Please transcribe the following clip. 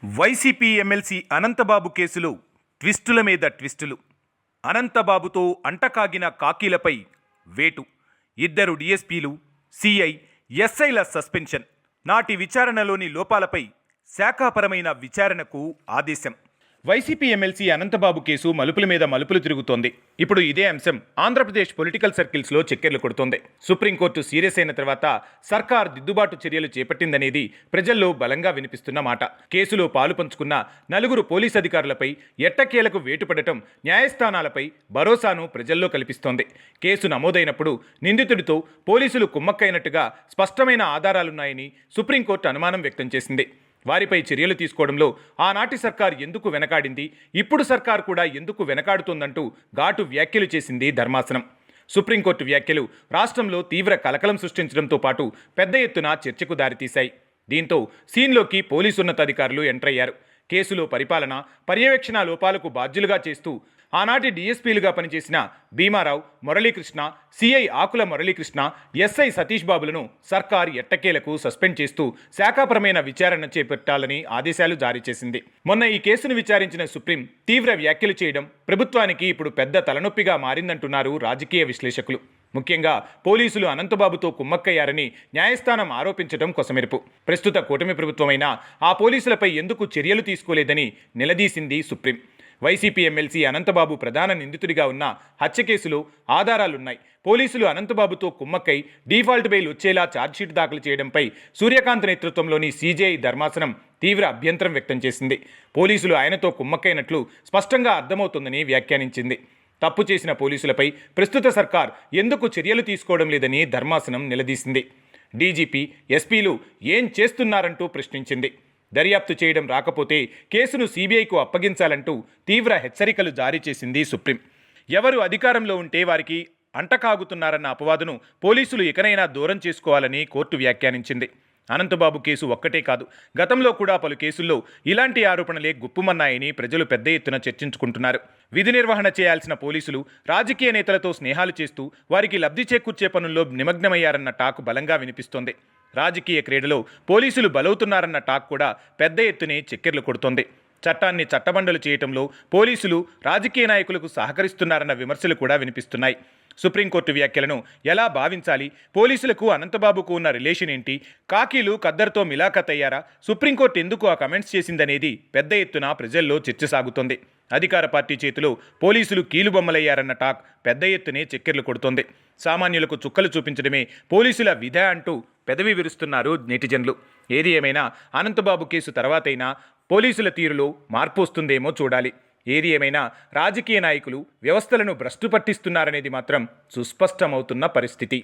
YCP MLC Anantha Babu కేసులో ట్విస్టుల మీద ట్విస్టులు. అనంతబాబుతో అంటకాగిన కాకీలపై వేటు. ఇద్దరు డీఎస్పీలు, సిఐ, ఎస్ఐల సస్పెన్షన్. నాటి విచారణలోని లోపాలపై శాఖాపరమైన విచారణకు ఆదేశం. వైసీపీ ఎమ్మెల్సీ అనంతబాబు కేసు మలుపుల మీద మలుపులు తిరుగుతోంది. ఇప్పుడు ఇదే అంశం ఆంధ్రప్రదేశ్ పొలిటికల్ సర్కిల్స్లో చక్కెర్లు కొడుతోంది. సుప్రీంకోర్టు సీరియస్ అయిన తర్వాత సర్కార్ దిద్దుబాటు చర్యలు చేపట్టిందనేది ప్రజల్లో బలంగా వినిపిస్తున్న మాట. కేసులో పాలు పంచుకున్న నలుగురు పోలీస్ అధికారులపై ఎట్టకేలకు వేటుపడటం న్యాయస్థానాలపై భరోసాను ప్రజల్లో కల్పిస్తోంది. కేసు నమోదైనప్పుడు నిందితుడితో పోలీసులు కుమ్మక్కైనట్టుగా స్పష్టమైన ఆధారాలున్నాయని సుప్రీంకోర్టు అనుమానం వ్యక్తం చేసింది. వారిపై చర్యలు తీసుకోవడంలో ఆనాటి సర్కార్ ఎందుకు వెనకాడింది, ఇప్పుడు సర్కార్ కూడా ఎందుకు వెనకాడుతోందంటూ ఘాటు వ్యాఖ్యలు చేసింది ధర్మాసనం. సుప్రీంకోర్టు వ్యాఖ్యలు రాష్ట్రంలో తీవ్ర కలకలం సృష్టించడంతో పాటు పెద్ద ఎత్తున చర్చకు దారితీశాయి. దీంతో సీన్లోకి పోలీసు ఉన్నతాధికారులు ఎంటర్ అయ్యారు. కేసులో పరిపాలన, పర్యవేక్షణ లోపాలకు బాధ్యులుగా చేస్తూ ఆనాటి డీఎస్పీలుగా పనిచేసిన భీమారావు, మురళీకృష్ణ, సిఐ ఆకుల మురళీకృష్ణ, ఎస్ఐ సతీష్ బాబులను సర్కార్ ఎట్టకేలకు సస్పెండ్ చేస్తూ శాఖాపరమైన విచారణ చేపట్టాలని ఆదేశాలు జారీ చేసింది. మొన్న ఈ కేసును విచారించిన సుప్రీం తీవ్ర వ్యాఖ్యలు చేయడం ప్రభుత్వానికి ఇప్పుడు పెద్ద తలనొప్పిగా మారిందంటున్నారు రాజకీయ విశ్లేషకులు. ముఖ్యంగా పోలీసులు అనంతబాబుతో కుమ్మక్కయ్యారని న్యాయస్థానం ఆరోపించడం కొసమెరుపు. ప్రస్తుత కూటమి ప్రభుత్వమైనా ఆ పోలీసులపై ఎందుకు చర్యలు తీసుకోలేదని నిలదీసింది సుప్రీం. వైసీపీ ఎమ్మెల్సీ అనంతబాబు ప్రధాన నిందితుడిగా ఉన్న హత్య కేసులో ఆధారాలున్నాయి. పోలీసులు అనంతబాబుతో కుమ్మక్కై డీఫాల్ట్ బెయిల్ వచ్చేలా ఛార్జ్షీట్ దాఖలు చేయడంపై సూర్యకాంత్ నేతృత్వంలోని సీజేఐ ధర్మాసనం తీవ్ర అభ్యంతరం వ్యక్తం చేసింది. పోలీసులు ఆయనతో కుమ్మక్కైనట్లు స్పష్టంగా అర్థమవుతుందని వ్యాఖ్యానించింది. తప్పు చేసిన పోలీసులపై ప్రస్తుత సర్కార్ ఎందుకు చర్యలు తీసుకోవడం లేదని ధర్మాసనం నిలదీసింది. డీజీపీ, ఎస్పీలు ఏం చేస్తున్నారంటూ ప్రశ్నించింది. దర్యాప్తు చేయడం రాకపోతే కేసును సీబీఐకు అప్పగించాలంటూ తీవ్ర హెచ్చరికలు జారీ చేసింది సుప్రీం. ఎవరు అధికారంలో ఉంటే వారికి అంటకాగుతున్నారన్న అపవాదును పోలీసులు ఇకనైనా దూరం చేసుకోవాలని కోర్టు వ్యాఖ్యానించింది. అనంతబాబు కేసు ఒక్కటే కాదు, గతంలో కూడా పలు కేసుల్లో ఇలాంటి ఆరోపణలే గుప్పుమన్నాయని ప్రజలు పెద్ద ఎత్తున చర్చించుకుంటున్నారు. విధి నిర్వహణ చేయాల్సిన పోలీసులు రాజకీయ నేతలతో స్నేహాలు చేస్తూ వారికి లబ్ధి చేకూర్చే పనుల్లో నిమగ్నమయ్యారన్న టాక్ బలంగా వినిపిస్తోంది. రాజకీయ క్రీడలో పోలీసులు బలవుతున్నారన్న టాక్ కూడా పెద్ద ఎత్తునే చక్కెర్లు కొడుతోంది. చట్టాన్ని చట్టబండలు చేయటంలో పోలీసులు రాజకీయ నాయకులకు సహకరిస్తున్నారన్న విమర్శలు కూడా వినిపిస్తున్నాయి. సుప్రీంకోర్టు వ్యాఖ్యలను ఎలా భావించాలి, పోలీసులకు అనంతబాబుకు ఉన్న రిలేషన్ ఏంటి, కాకీలు ఖద్దర్తో మిలాఖత్ అయ్యారా, సుప్రీంకోర్టు ఎందుకు ఆ కమెంట్స్ చేసిందనేది పెద్ద ఎత్తున ప్రజల్లో చర్చ సాగుతోంది. అధికార పార్టీ చేతిలో పోలీసులు కీలుబొమ్మలయ్యారన్న టాక్ పెద్ద ఎత్తునే చక్కెర్లు కొడుతోంది. సామాన్యులకు చుక్కలు చూపించడమే పోలీసుల విధి అంటూ పెదవి విరుస్తున్నారు నెటిజన్లు. ఏది ఏమైనా అనంతబాబు కేసు తర్వాతైనా పోలీసుల తీరులో మార్పు వస్తుందేమో చూడాలి. ఏది ఏమైనా రాజకీయ నాయకులు వ్యవస్థలను భ్రష్టు పట్టిస్తున్నారనేది మాత్రం సుస్పష్టమవుతున్న పరిస్థితి.